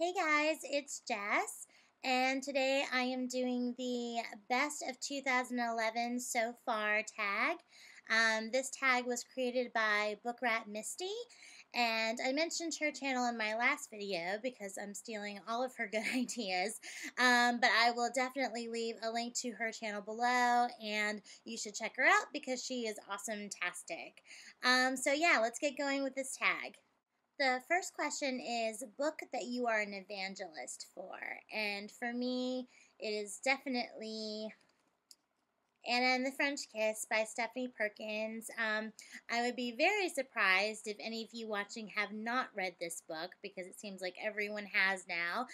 Hey guys, it's Jess, and today I am doing the best of 2011 so far tag. This tag was created by Book Rat Misty, and I mentioned her channel in my last video because I'm stealing all of her good ideas. But I will definitely leave a link to her channel below, and you should check her out because she is awesome-tastic. So yeah, let's get going with this tag. The first question is a book that you are an evangelist for. And for me, it is definitely Anna and the French Kiss by Stephanie Perkins. I would be very surprised if any of you watching have not read this book because it seems like everyone has now.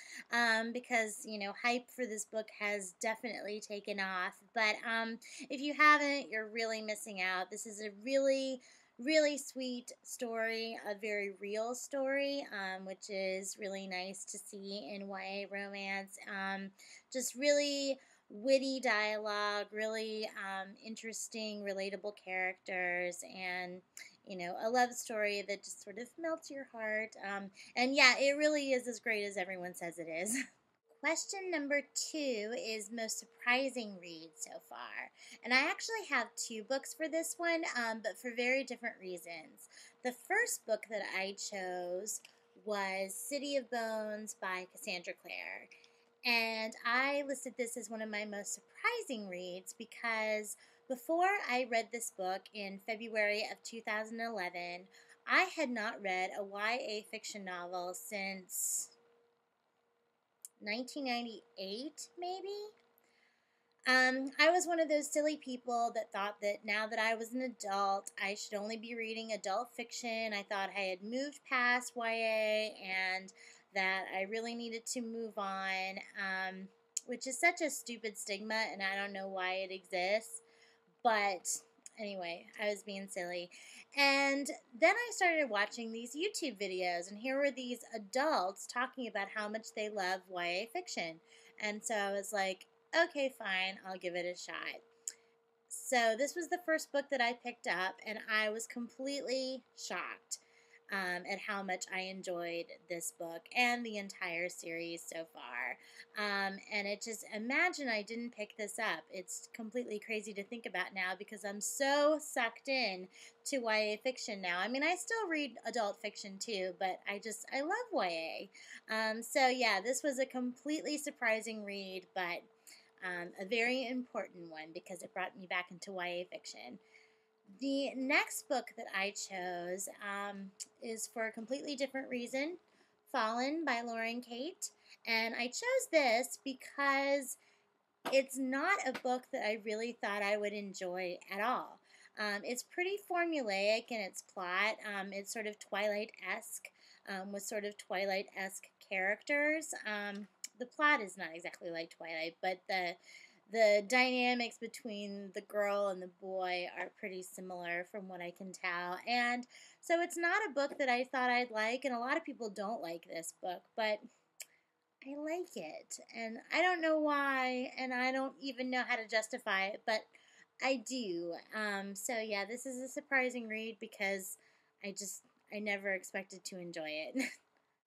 Because, hype for this book has definitely taken off. But if you haven't, you're really missing out. This is a really sweet story, a very real story, which is really nice to see in YA romance. Just really witty dialogue, really interesting, relatable characters, and a love story that just sort of melts your heart. And yeah, it really is as great as everyone says it is. Question number 2 is most surprising read so far. And I actually have 2 books for this one, but for very different reasons. The first book that I chose was City of Bones by Cassandra Clare. And I listed this as one of my most surprising reads because before I read this book in February of 2011, I had not read a YA fiction novel since 1998, maybe. I was one of those silly people that thought that now that I was an adult, I should only be reading adult fiction. I thought I had moved past YA and that I really needed to move on, which is such a stupid stigma, and I don't know why it exists. But anyway, I was being silly. And then I started watching these YouTube videos, and here were these adults talking about how much they love YA fiction. And so I was like, okay, fine, I'll give it a shot. So this was the first book that I picked up, and I was completely shocked at how much I enjoyed this book and the entire series so far. And it just, imagine I didn't pick this up. It's completely crazy to think about now because I'm so sucked in to YA fiction now. I mean, I still read adult fiction too, but I love YA. So yeah, this was a completely surprising read, but a very important one because it brought me back into YA fiction. The next book that I chose is for a completely different reason, Fallen by Lauren Kate. And I chose this because it's not a book that I really thought I would enjoy at all. It's pretty formulaic in its plot. It's sort of Twilight-esque with sort of Twilight-esque characters. The plot is not exactly like Twilight, but the dynamics between the girl and the boy are pretty similar from what I can tell. And so it's not a book that I thought I'd like, and a lot of people don't like this book, but I like it. And I don't know why, and I don't even know how to justify it, but I do. So yeah, this is a surprising read because I never expected to enjoy it.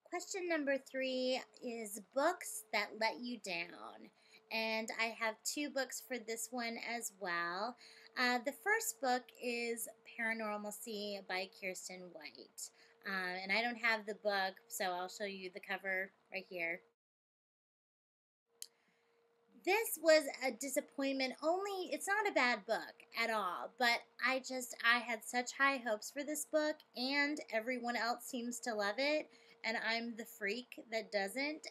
Question number 3 is books that let you down. And I have 2 books for this one as well. The first book is Paranormalcy by Kiersten White. And I don't have the book, so I'll show you the cover right here. This was a disappointment. Only, it's not a bad book at all, but I had such high hopes for this book, and everyone else seems to love it, and I'm the freak that doesn't.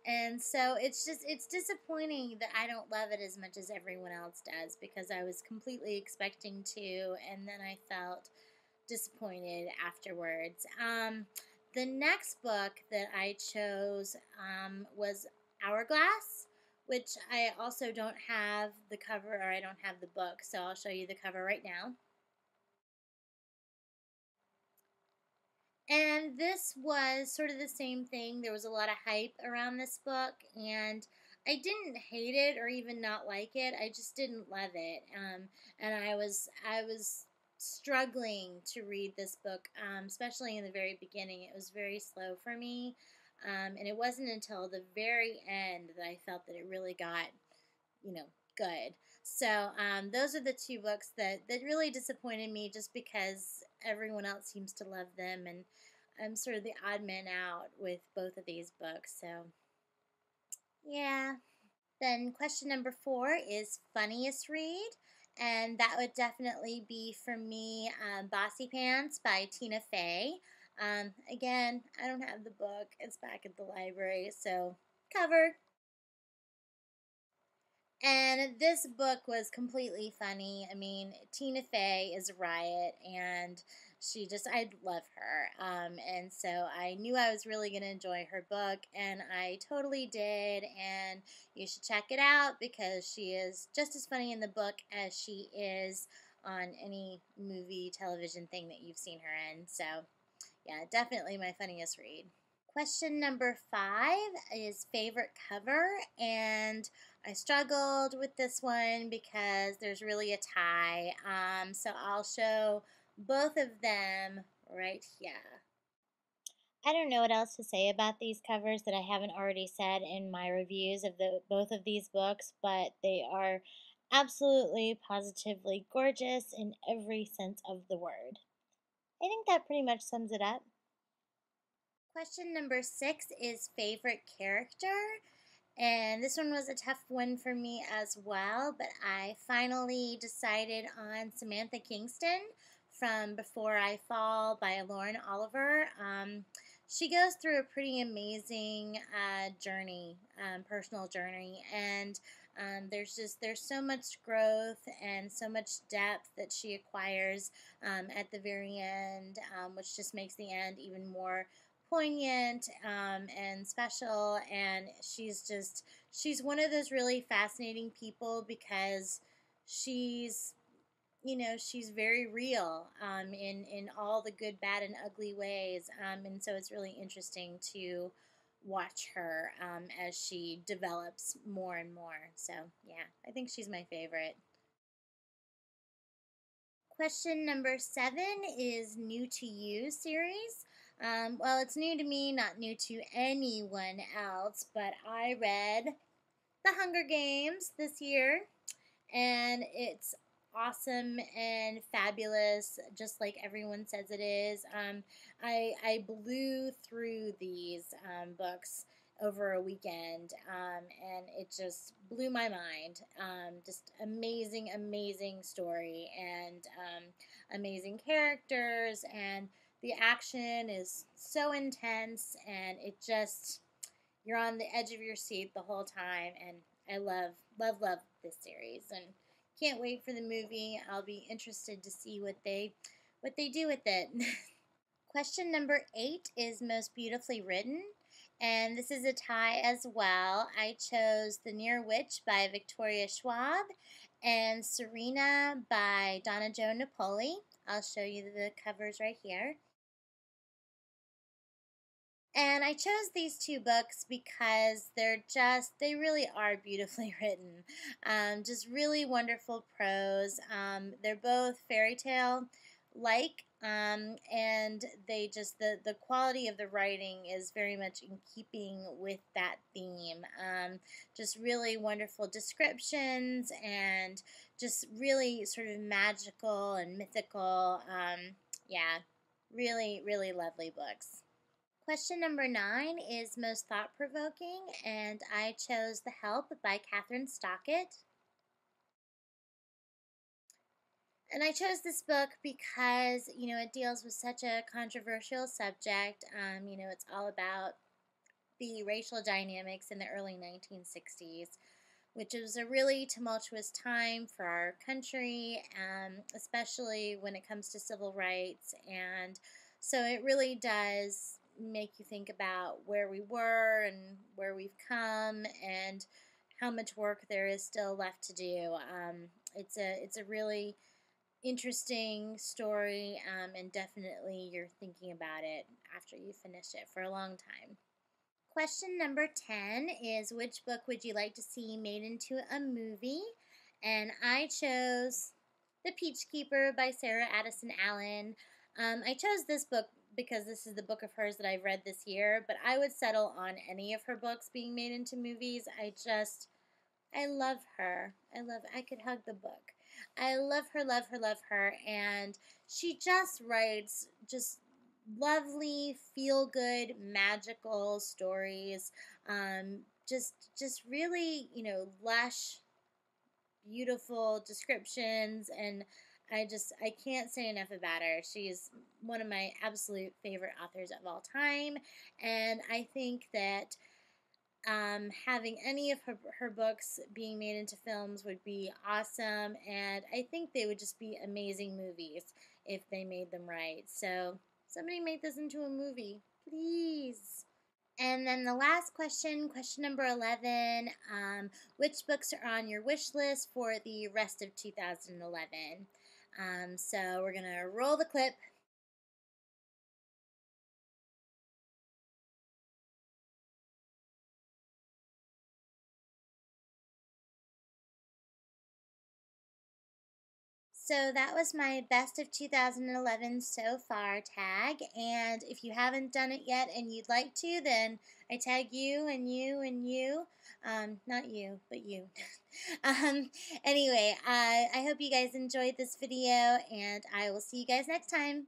And so it's disappointing that I don't love it as much as everyone else does because I was completely expecting to, and then I felt disappointed afterwards. The next book that I chose was Hourglass, which I also don't have the cover, or I don't have the book, so I'll show you the cover right now. And this was sort of the same thing. There was a lot of hype around this book, and I didn't hate it or even not like it. I just didn't love it, and I was struggling to read this book, especially in the very beginning. It was very slow for me. And it wasn't until the very end that I felt that it really got, good. So those are the two books that really disappointed me just because everyone else seems to love them. And I'm sort of the odd man out with both of these books. So, yeah. Then question number 4 is funniest read. And that would definitely be for me Bossy Pants by Tina Fey. Again, I don't have the book, it's back at the library, so cover. And this book was completely funny. I mean, Tina Fey is a riot, and I love her. And so I knew I was really going to enjoy her book, and I totally did. And you should check it out because she is just as funny in the book as she is on any movie, television thing that you've seen her in. So, yeah, definitely my funniest read. Question number 5 is favorite cover, and I struggled with this one because there's really a tie. So I'll show both of them right here. I don't know what else to say about these covers that I haven't already said in my reviews of both of these books, but they are absolutely positively gorgeous in every sense of the word. I think that pretty much sums it up. Question number 6 is favorite character. And this one was a tough one for me as well, but I finally decided on Samantha Kingston from Before I Fall by Lauren Oliver. She goes through a pretty amazing journey, personal journey, and there's so much growth and so much depth that she acquires at the very end, which just makes the end even more poignant and special. And she's one of those really fascinating people because she's she's very real in all the good, bad, and ugly ways. And so it's really interesting to watch her as she develops more and more. So, yeah, I think she's my favorite. Question number 7 is new to you series. Well, it's new to me, not new to anyone else, but I read The Hunger Games this year, and it's awesome and fabulous, just like everyone says it is. I blew through these books over a weekend, and it just blew my mind. Just amazing, amazing story, and amazing characters, and the action is so intense, and it just you're on the edge of your seat the whole time. And I love, love, love this series, and can't wait for the movie. I'll be interested to see what they do with it. Question number 8 is most beautifully written, and this is a tie as well. I chose The Near Witch by Victoria Schwab and Serena by Donna Jo Napoli. I'll show you the covers right here. And I chose these two books because they really are beautifully written. Just really wonderful prose. They're both fairy tale like, and the quality of the writing is very much in keeping with that theme. Just really wonderful descriptions and just really sort of magical and mythical. Yeah, really, really lovely books. Question number 9 is most thought provoking, and I chose The Help by Kathryn Stockett. And I chose this book because, it deals with such a controversial subject. It's all about the racial dynamics in the early 1960s, which was a really tumultuous time for our country, especially when it comes to civil rights. And so it really does make you think about where we were and where we've come and how much work there is still left to do. It's a really interesting story, and definitely you're thinking about it after you finish it for a long time. Question number 10 is which book would you like to see made into a movie? And I chose The Peach Keeper by Sarah Addison Allen. I chose this book because this is the book of hers that I've read this year, but I would settle on any of her books being made into movies. I love her. I could hug the book. I love her, love her, love her. And she just writes just lovely, feel good, magical stories. Just really, lush, beautiful descriptions. And I can't say enough about her. She's one of my absolute favorite authors of all time. And I think that having any of her books being made into films would be awesome, and I think they would just be amazing movies if they made them right. So, somebody make this into a movie, please. And then the last question, question number 11, which books are on your wish list for the rest of 2011? So, we're going to roll the clip. So that was my best of 2011 so far tag. And if you haven't done it yet and you'd like to, then I tag you and you and you. Not you, but you. Anyway, I hope you guys enjoyed this video, and I will see you guys next time.